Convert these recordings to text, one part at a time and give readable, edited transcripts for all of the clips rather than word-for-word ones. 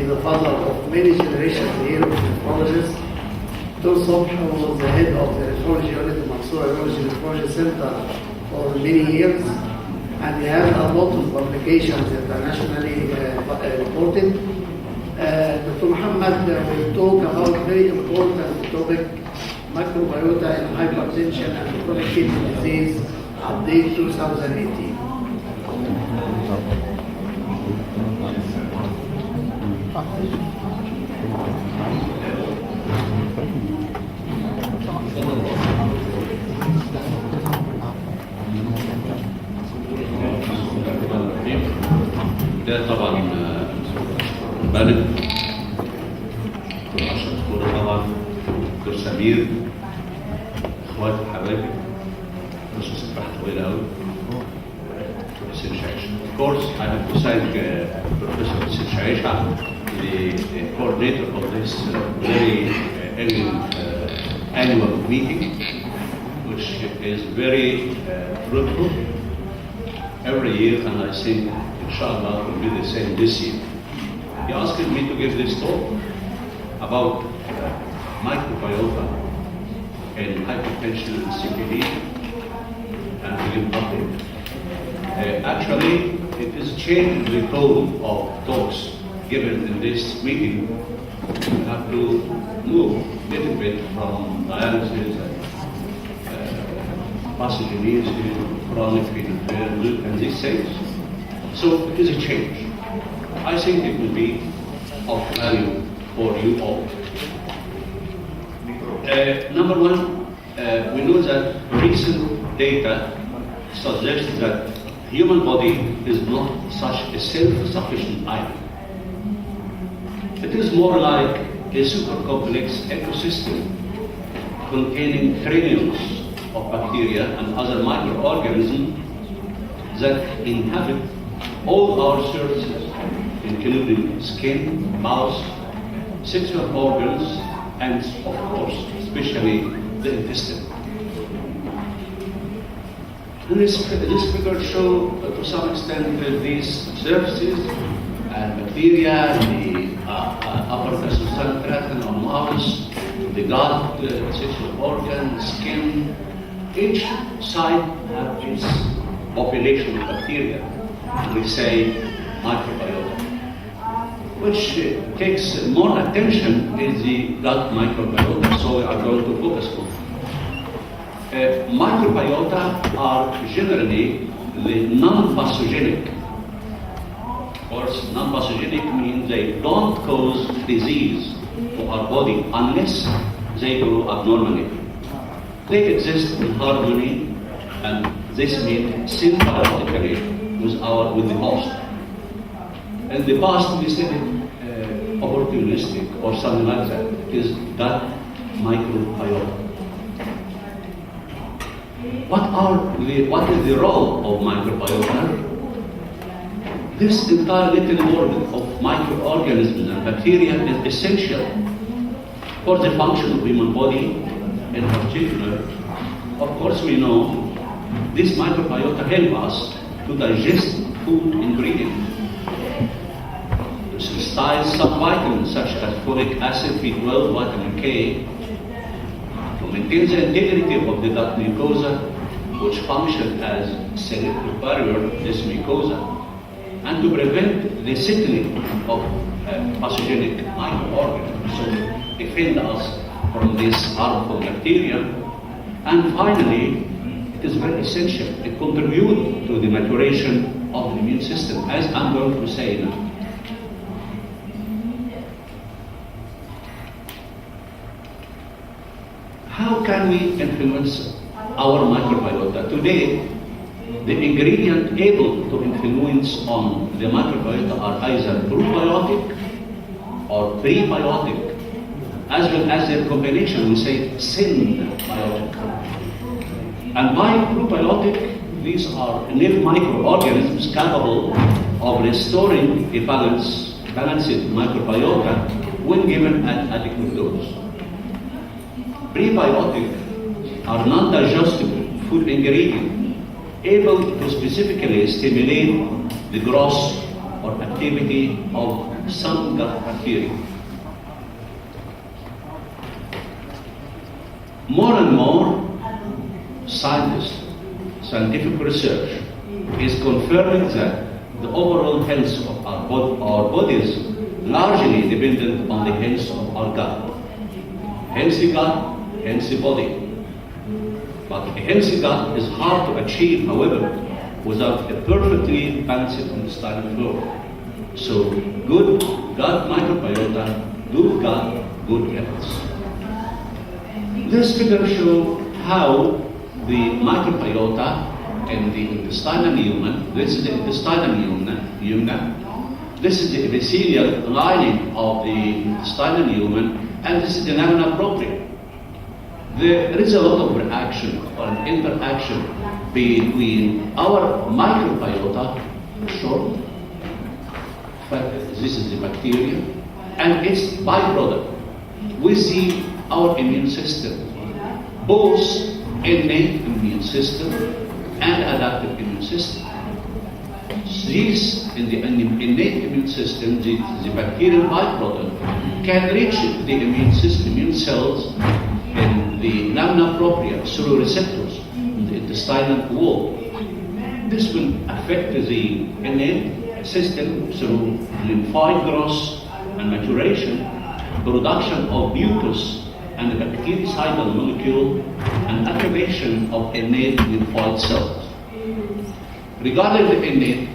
the father of many generations here of nephrologists. Dr. Sobh was the head of the nephrology unit in Mansour Nephrology Center for many years, and he has a lot of publications internationally reported. Dr. Mohamed will talk about very important topic, microbiota and hypertension and chronic kidney disease, update 2018. ده طبعا بلد عشان تكون طبعا دكتور سمير اخوات حبايبي مش سباحة طويلة قوي حسين شعيشة. Of course, I have to thank Professor Hussein Shaisha, the coordinator of this very annual meeting, which is very fruitful every year, and I think inshallah will be the same this year. He asked me to give this talk about microbiota and hypertension and CKD and to give update. Actually, it is changed the tone of talks given in this meeting. We have to move a little bit from dialysis and pathogenesis, chronic renal failure, and these things. So it is a change. I think it will be of value for you all. Number one, we know that recent data suggests that human body is not such a self-sufficient island. It is more like a super complex ecosystem containing trillions of bacteria and other microorganisms that inhabit all our surfaces, including skin, mouth, sexual organs, and of course, especially the intestine. And this figure shows to some extent these surfaces and bacteria, the upper gastrointestinal tract and mouth, the gut, sexual organ, skin. Each side has its population of bacteria. We say microbiota. Which takes more attention is the gut microbiota, so we are going to focus on. Microbiota are generally the non-pathogenic. Of course, non-pathogenic means they don't cause disease to our body unless they grow abnormally. They exist in harmony, and this means symbiotically with the host. In the past, we said it opportunistic or something like that. It is gut microbiota. What is the role of microbiota? This entire little world of microorganisms and bacteria is essential for the function of human body. In particular, of course, we know this microbiota help us to digest food ingredients, to synthesize some vitamins such as folic acid, B12, vitamin K, to maintain the integrity of the gut mucosa, which functions as selective barrier, this mucosa, and to prevent the settling of pathogenic microorganisms, so defend us from this harmful bacteria. And finally, it is very essential. It contributes to the maturation of the immune system, as I'm going to say now. How can we influence our microbiota? Today, the ingredient able to influence on the microbiota are either probiotic or prebiotic, as well as their combination, we say synbiotic. And by probiotic, these are live microorganisms capable of restoring a balanced microbiota when given an adequate dose. Prebiotic are non-digestible food ingredients able to specifically stimulate the growth or activity of some gut bacteria. More and more scientific research is confirming that the overall health of our bodies largely dependent on the health of our gut. Healthy gut, healthy body. But a healthy gut is hard to achieve, however, without a perfectly balanced intestinal flora. So, good gut microbiota, good gut, good health. This figure shows how the microbiota in the intestinal lumen, this is the intestinal lumen, this is the epithelial lining of the intestinal lumen, and this is the lamina propria. There is a lot of reaction or an interaction between our microbiota, short, this is the bacteria, and its byproduct with our immune system, both innate immune system and adaptive immune system. These, in the innate immune system, the bacterial byproduct can reach the immune cells in the lamina propria through receptors in the intestinal wall. This will affect the innate system through lymphoid growth and maturation, production of mucus and the bactericidal molecule, and activation of innate lymphoid cells. Regarding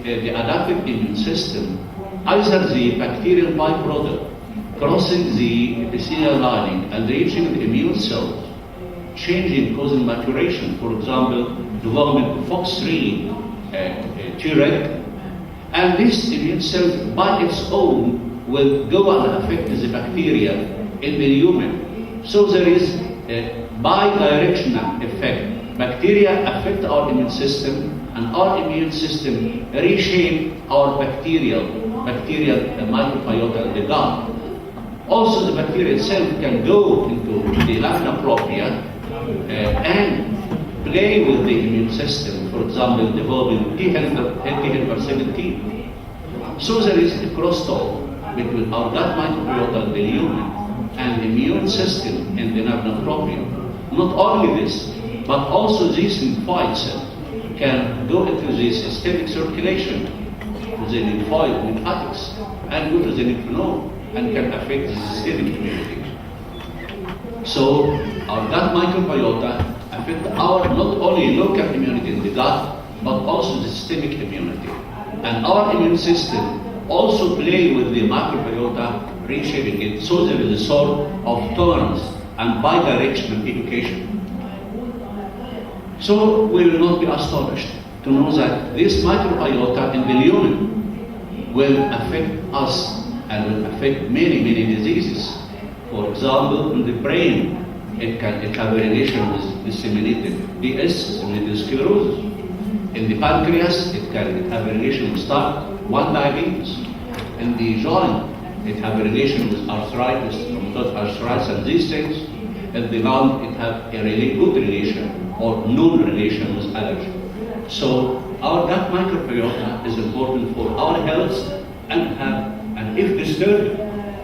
the adaptive immune system, either the bacterial byproduct crossing the epithelial lining and reaching the immune cells, changing, causing maturation, for example, development of FOX3 Treg, and this immune cell by its own will go and affect the bacteria in the lumen. So there is a bi-directional effect. Bacteria affect our immune system, and our immune system reshape our bacterial microbiota in the gut. Also, the bacteria itself can go into the lamina propria and play with the immune system, for example, developing T helper 17. So there is a crosstalk between our gut microbiota in the lumen and the immune system in the lamina propria. Not only this, but also these lymphoid cells can go into the systemic circulation to the lymphatics and go to the lymph node and can affect the systemic immunity. So our gut microbiota affect our not only local immunity in the gut, but also the systemic immunity. And our immune system also play with the microbiota, reshaping it, so there is a sort of tolerance and bidirectional education. So we will not be astonished to know that this microbiota in the lumen will affect us and will affect many diseases. For example, in the brain, it have a relation with disseminated DS, disseminated sclerosis. In the pancreas, it can have a relation with type 1 diabetes. In the joint, it have a relation with arthritis, rheumatoid arthritis, and these things. In the lung, it have a really good relation or non-relation with allergy. So our gut microbiota is important for our health and if disturbed,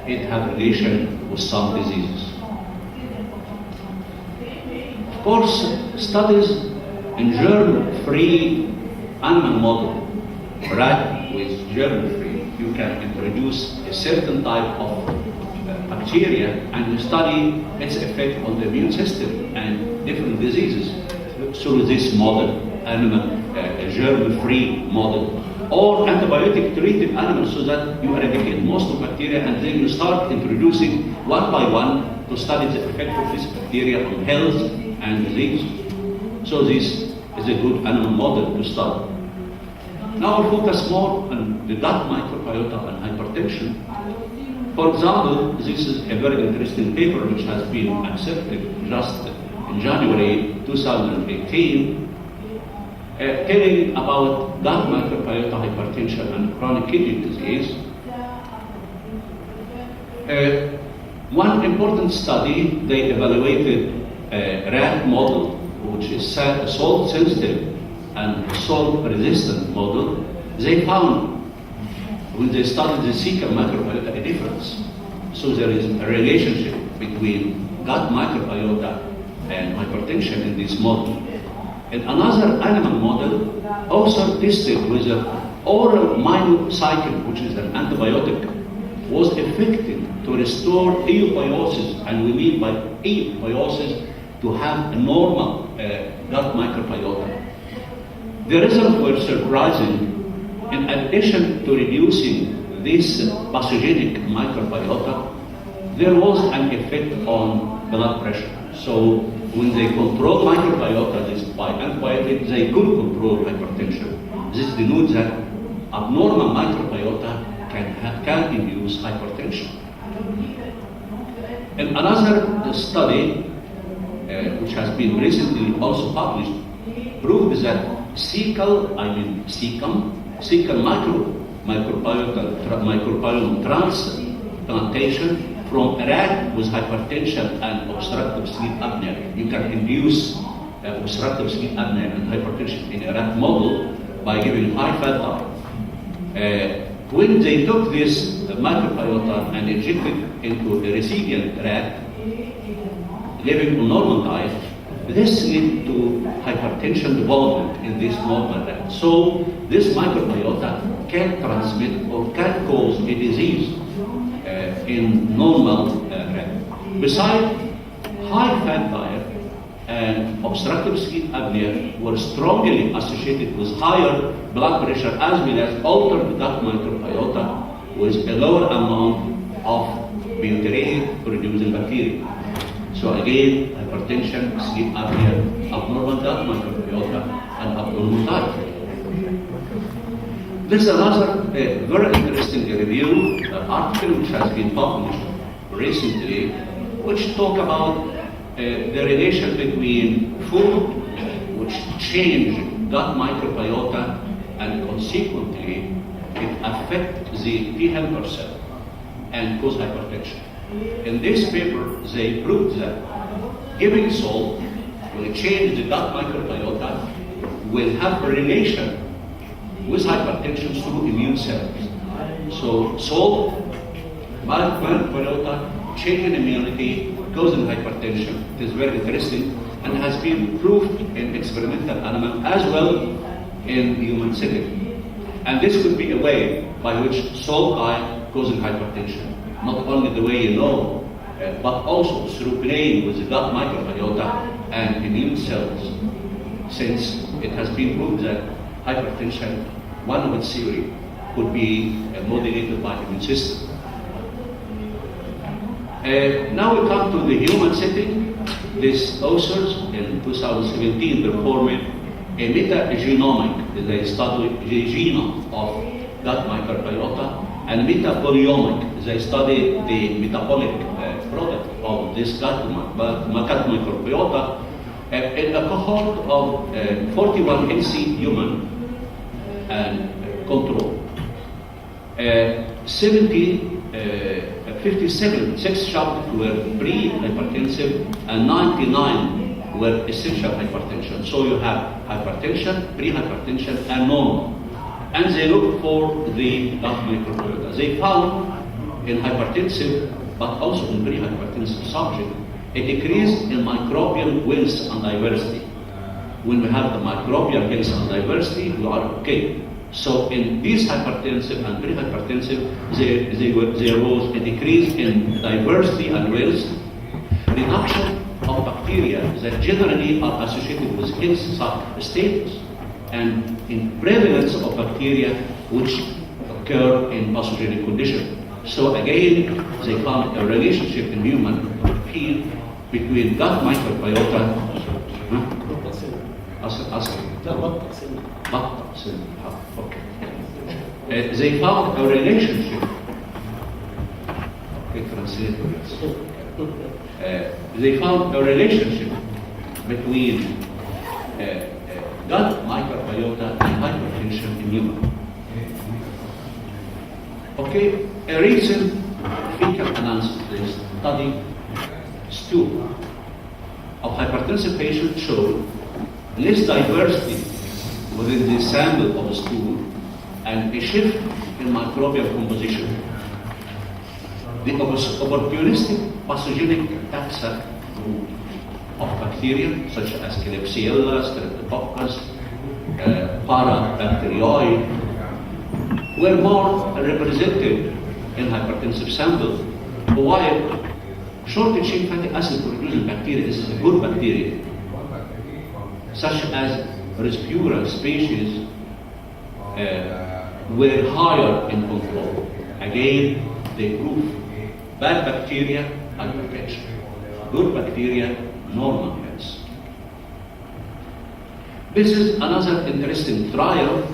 it have relation with some diseases. Of course, studies in germ-free animal model, rat with germ-free, you can introduce a certain type of bacteria and you study its effect on the immune system and different diseases through this model, animal germ-free model, or antibiotic-treated animals, so that you eradicate most of bacteria and then you start introducing one by one to study the effect of this bacteria on health and disease. So this is a good animal model to study. Now we'll focus more on the gut microbiota and hypertension. For example, this is a very interesting paper which has been accepted just in January 2018, telling about gut microbiota hypertension and chronic kidney disease. One important study, they evaluated a rat model, which is a salt-sensitive and salt-resistant model. They found when they studied the cecal microbiota, a difference. So there is a relationship between gut microbiota and hypertension in this model. In another animal model, also tested whether oral minocycline, which is an antibiotic, was effective to restore eubiosis, and we mean by eubiosis to have a normal gut microbiota. The results were surprising. In addition to reducing this pathogenic microbiota, there was an effect on blood pressure. So when they control microbiota by antibiotics, they could control hypertension. This denotes that abnormal microbiota can induce hypertension. In another study, which has been recently also published, proves that cecal microbiome transplantation from a rat with hypertension and obstructive sleep apnea. You can induce obstructive sleep apnea and hypertension in a rat model by giving high-fat diet. When they took this microbiota and injected into a recipient rat living on normal diet, this led to hypertension development in this normal rat. So this microbiota can transmit or can cause a disease in normal rat. Besides, high-fat diet and obstructive sleep apnea were strongly associated with higher blood pressure as well as altered gut microbiota with a lower amount of butyrate-producing bacteria. So again, hypertension, sleep apnea, abnormal gut microbiota, and abnormal diet. This is another very interesting review article which has been published recently, which talk about the relation between food, which change gut microbiota, and consequently it affects the T helper cell and cause hypertension. In this paper, they proved that giving salt will change the gut microbiota, will have a relation with hypertension through immune cells. So salt, microbiota, changing immunity, causing hypertension. It is very interesting and has been proved in experimental animals as well in human setting. And this could be a way by which salt diet causing hypertension. Not only the way you know, but also through playing with the gut microbiota and immune cells, since it has been proved that hypertension, one of its theory, could be modulated by the immune system. Now we come to the human setting. These authors in 2017 performed a metagenomic, they studied the genome of gut microbiota, and metaboliomic, they studied the metabolic product of this gut microbiota in a cohort of 41 healthy human and control. 57 6 subjects were pre-hypertensive and 99 were essential hypertension. So you have hypertension, pre-hypertension, and normal. And they looked for the gut microbiota. They found in hypertensive, but also in pre-hypertensive subject, a decrease in microbial wealth and diversity. When we have the microbial health and diversity, we are okay. So in these hypertensive and pre-hypertensive, there was a decrease in diversity and wealth, reduction of bacteria that generally are associated with health status, and in prevalence of bacteria which occur in pathogenic condition. So again, they found a relationship in human field between gut microbiota. They found a relationship. They found a relationship between gut microbiota and hypertension in human. Okay, a recent fecal analysis study stool of hypertensive patients showed less diversity within the sample of the stool and a shift in microbial composition. The opportunistic pathogenic taxa group of bacteria, such as Klebsiella, Streptococcus, Parabacterioi, were more represented in hypertensive sample, while short-chain fatty acid producing bacteria is a good bacteria, such as Respira species, were higher in control. Again, they prove bad bacteria, hypertension. Good bacteria, normal health. This is another interesting trial.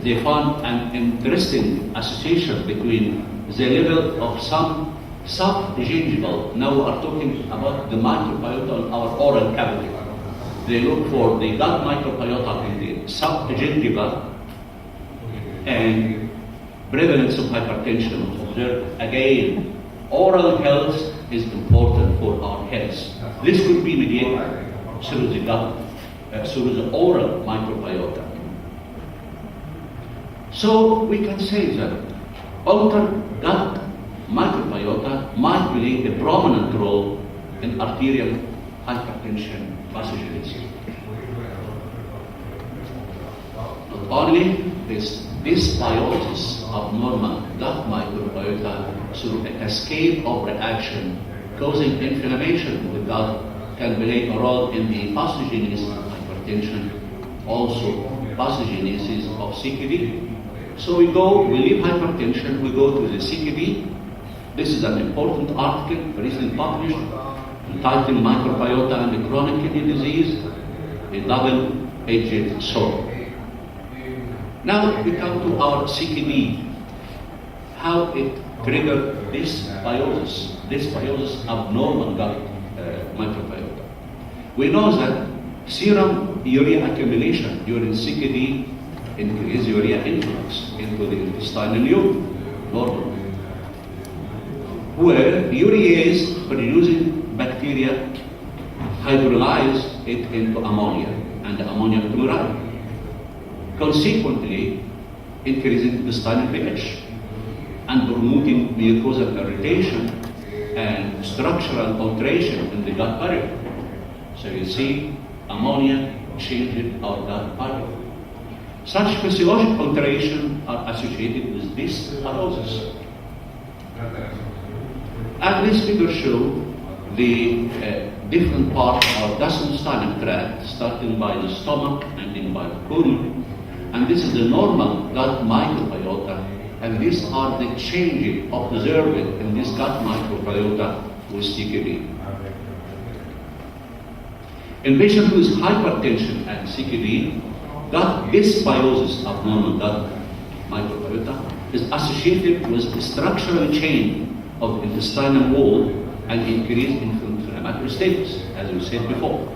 They found an interesting association between the level of some subgingival, now we are talking about the microbiota in our oral cavity. They look for the gut microbiota in the subgingival and prevalence of hypertension observed. Again, oral health is important for our health. This could be mediated through the gut, through the oral microbiota. So we can say that altered gut microbiota might play a prominent role in arterial hypertension pathogenicity. Not only this dysbiosis of normal gut microbiota through a cascade of reaction causing inflammation in the gut can play a role in the pathogenesis of hypertension, also pathogenesis of CKD. So we leave hypertension, we go to the CKD. This is an important article recently published entitled Microbiota and Chronic Kidney Disease, a double-edged sword. Now we come to our CKD, how it triggered dysbiosis abnormal gut microbiota. We know that serum urea accumulation during CKD increases urea influx into the intestinal lumen, where urease producing bacteria hydrolyze it into ammonia and ammonium chloride, consequently increasing intestinal pH and promoting mucosal irritation and structural alteration in the gut barrier. So you see, ammonia changing our gut barrier. Such physiologic alterations are associated with dysbiosis. And this figure shows the different parts of gastrointestinal tract, starting by the stomach, ending by the colon. And this is the normal gut microbiota, and these are the changes observed in this gut microbiota with CKD. In patients with hypertension and CKD, gut dysbiosis of normal gut microbiota is associated with the structural change of the intestinal wall and increase in inflammatory status, as we said before.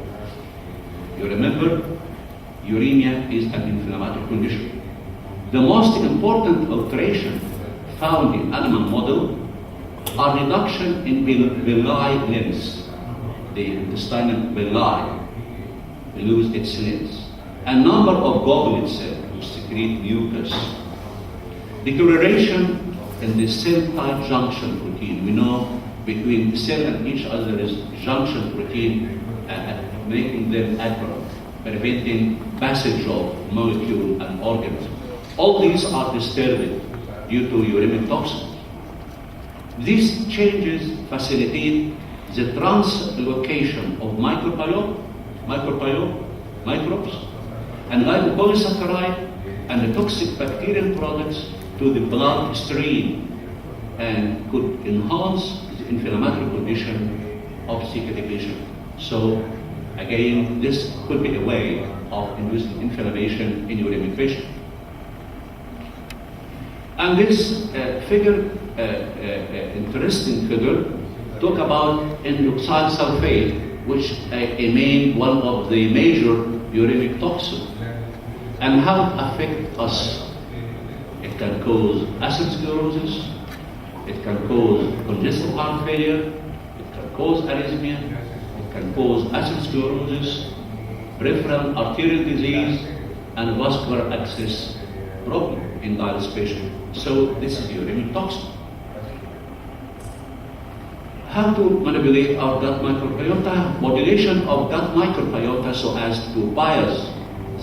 You remember, uremia is an inflammatory condition. The most important alteration found in animal model are reduction in villi length. The intestinal villi lose its length. A number of goblet cells which secrete mucus. Deterioration in the cell-type junction protein. We know between the cell and each other is junction protein, making them adherent, preventing passage of molecule and organism. All these are disturbed due to uremic toxins. These changes facilitate the translocation of microbes and lipopolysaccharide and the toxic bacterial products to the bloodstream and could enhance the inflammatory condition of CKD patient. So again, this could be a way of inducing inflammation in uremic patient. And this interesting figure, talk about endoxyl sulfate, which remain one of the major uremic toxins, and how it affects us. It can cause atherosclerosis, it can cause congestive heart failure, it can cause arrhythmia, it can cause atherosclerosis, peripheral arterial disease, and vascular access problem. in digestion. So this is uremic toxin. How to manipulate our gut microbiota? Modulation of gut microbiota so as to bias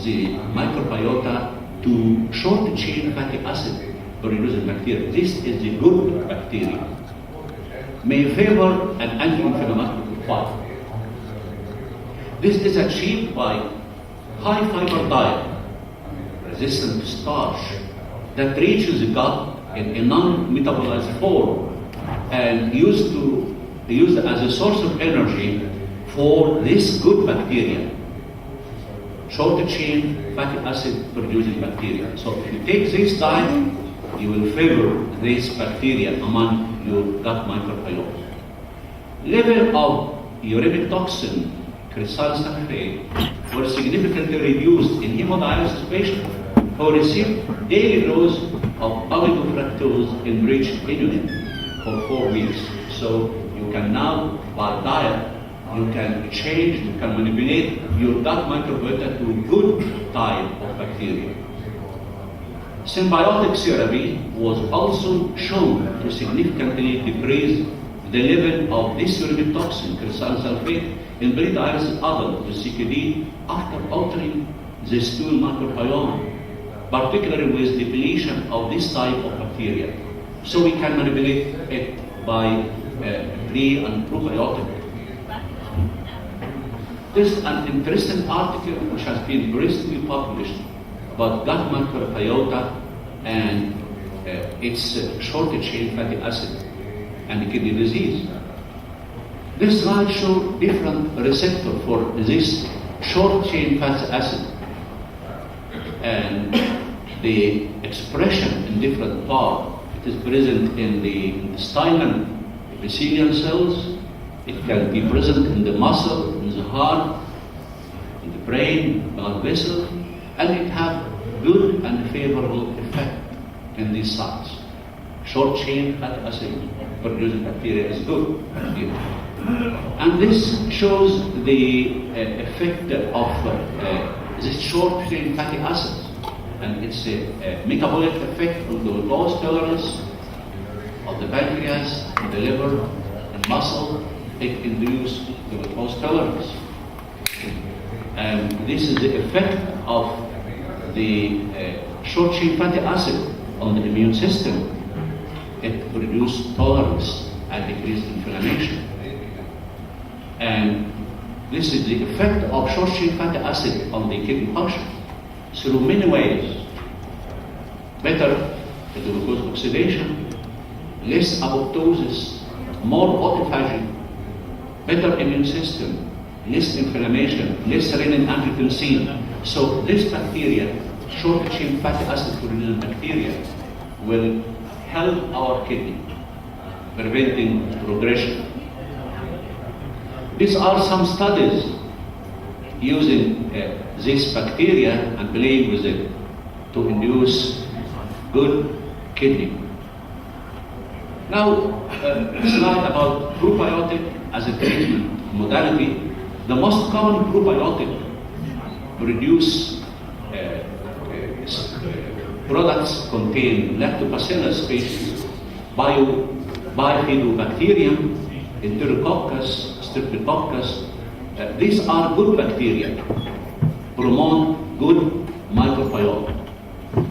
the microbiota to short chain fatty acid producing bacteria. This is the good bacteria. May favor an anti-inflammatory profile. This is achieved by high fiber diet, resistant to starch, that reaches the gut in a non-metabolized form and used as a source of energy for this good bacteria, short chain fatty acid producing bacteria. So if you take this diet, you will favor this bacteria among your gut microbiota. Level of uremic toxin, cresol sulfate, were significantly reduced in hemodialysis patients who received daily dose of oligofructose enriched inulin for 4 weeks. So you can now, by diet, you can change, you can manipulate your gut microbiota to good type of bacteria. Symbiotic therapy was also shown to significantly decrease the level of this uremic toxin, cresol sulfate, in pre-dialysis adults with CKD after altering the stool microbiome, particularly with depletion of this type of bacteria. So we can manipulate it by pre and probiotic. This is an interesting article which has been recently published about gut microbiota and its short chain fatty acid and kidney disease. This slide shows different receptors for this short chain fatty acid and the expression in different parts. It is present in the intestinal epithelial cells. It can be present in the muscle, in the heart, in the brain, blood vessel, and it has good and favorable effect in these sites. Short chain fatty acid producing bacteria is good bacteria. And this shows the effect of this short chain fatty acids and its metabolic effect on the glucose tolerance of the pancreas, the liver, and muscle. It induces glucose tolerance. And this is the effect of the short chain fatty acid on the immune system. It produces tolerance and decreases inflammation. And this is the effect of short chain fatty acid on the kidney function through many ways. Better glucose oxidation, less apoptosis, more autophagy, better immune system, less inflammation, less renin-angiotensin. So this bacteria, short chain fatty acid producing bacteria, will help our kidney, preventing progression. These are some studies using this bacteria and playing with it to induce good kidney. Now, a slide about probiotic as a treatment modality. The most common probiotic produce products contain lactobacillus species, bifidobacterium, enterococcus, streptococcus. These are good bacteria, promote good microbiota.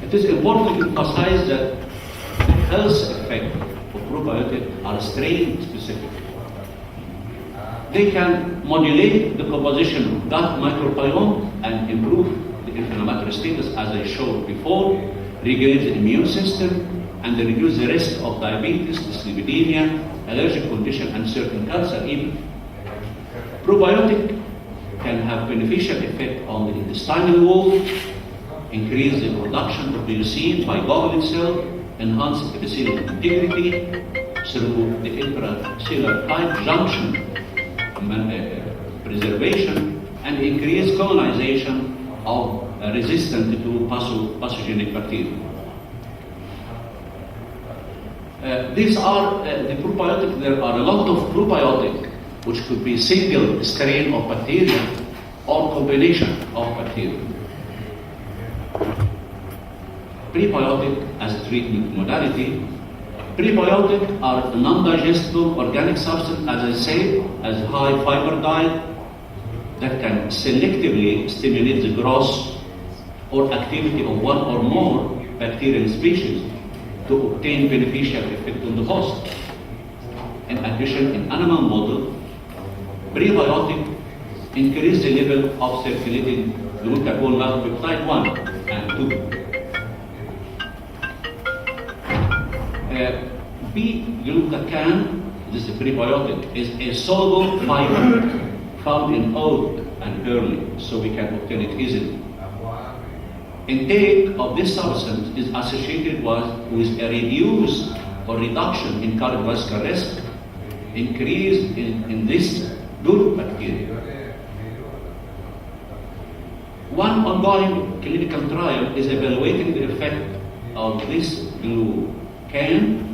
It is important to emphasize that the health effects of probiotics are strain specific. They can modulate the composition of gut microbiome and improve the inflammatory status, as I showed before, regulate the immune system, and reduce the risk of diabetes, dyslipidemia, allergic condition, and certain cancer even. Probiotic can have beneficial effect on the intestinal wall, increase the production of leucine by goblet cell, enhance epithelial integrity through the intracellular tight junction preservation, and increase colonization of resistant to pathogenic bacteria. These are the probiotic. There are a lot of probiotic which could be single strain of bacteria or combination of bacteria. prebiotic as a treatment modality. Prebiotic are non-digestible organic substance, as I say, as high fiber diet that can selectively stimulate the growth or activity of one or more bacterial species to obtain beneficial effect on the host. In addition, in animal model, prebiotic increase the level of circulating glutathione maltopeptide 1 and 2. B-glucacan, this is a prebiotic, is a soluble fiber found in oat and barley, so we can obtain it easily. Intake of this substance is associated with a reduce or reduction in cardiovascular risk, increase in this good bacteria. One ongoing clinical trial is evaluating the effect of this glucan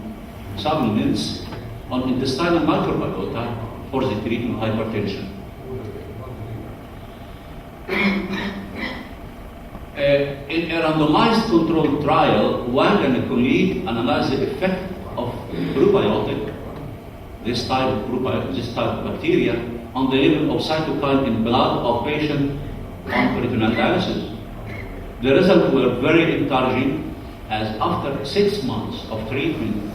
supplements on intestinal microbiota for the treatment of hypertension. In a randomized controlled trial, one and a colleague analyzed the effect of probiotic, this type of bacteria, on the level of cytokine in blood of patient on peritoneal dialysis. The results were very encouraging, as after 6 months of treatment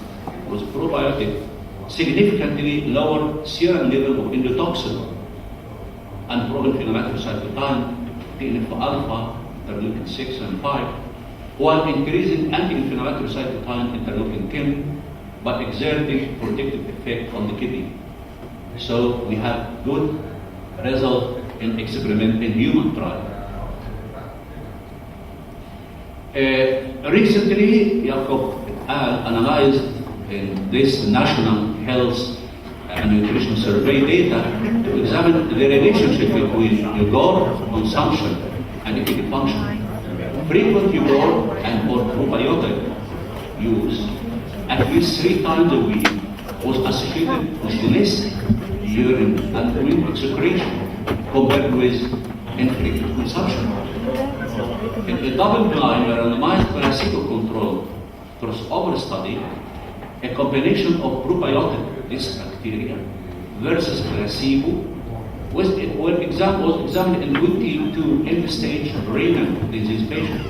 with probiotic, significantly lower serum level of endotoxin and pro-inflammatory cytokine, TNF-alpha, interleukin 6 and 5, while increasing anti-inflammatory cytokine, interleukin 10, but exerting protective effect on the kidney. So we have good result in experiment in human trial. Recently, Jacob analyzed in this National Health and Nutrition Survey data to examine the relationship between yogurt consumption and kidney function. Frequent yogurt and or probiotic use at least 3 times a week was associated with less urine and milk secretion compared with infrequent consumption. In a double-blind randomized placebo-controlled crossover study, a combination of probiotic, this bacteria, versus placebo was examined in 22 end-stage renal disease patients.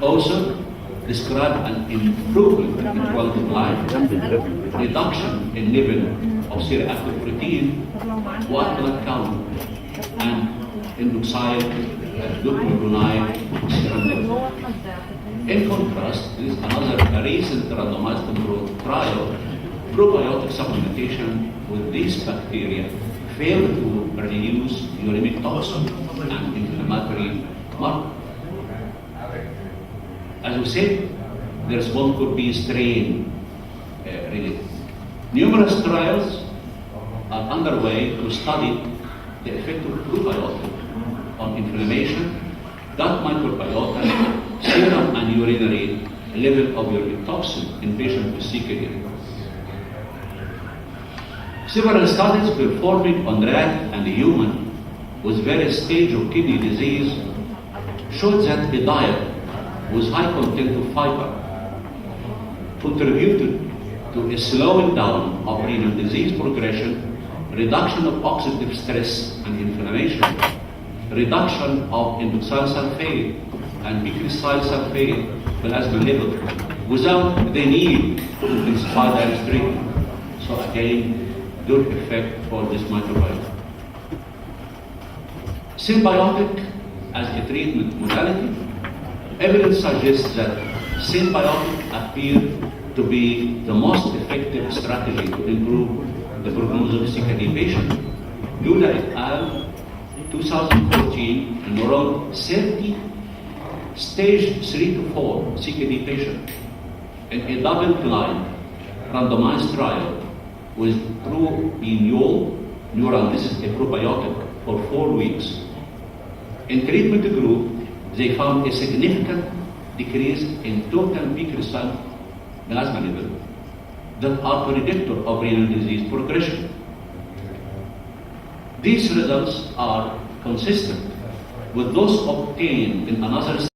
Also described an improvement in quality of life, reduction in level of C-reactive protein, white blood count, and endoxyl glucuronide serum level. In contrast, there is another recent randomized controlled trial. Probiotic supplementation with these bacteria failed to reduce uremic toxin and inflammatory marker. As we said, the response could be strain related. Numerous trials are underway to study the effect of probiotic on inflammation, gut microbiota, serum and urinary level of uremic toxin in patients with CKD. Several studies performed on rat and human with various stages of kidney disease showed that the diet with high content of fiber contributed to a slowing down of renal disease progression, reduction of oxidative stress and inflammation, reduction of endoxyl sulfate and picrecyl sulfate plasma level without the need to intensify diet treatment. So again, good effect for this microbiome. Synbiotic as a treatment modality, evidence suggests that Synbiotic appear to be the most effective strategy to improve the prognosis of CKD patients. Lula et al. 2014 enrolled 30 stage 3 to 4 CKD patients in a double-blind randomized trial with propioniol neural, this is a probiotic, for 4 weeks. In treatment group, they found a significant decrease in total picrecyl plasma level that are predictor of renal disease progression. These results are consistent with those obtained in another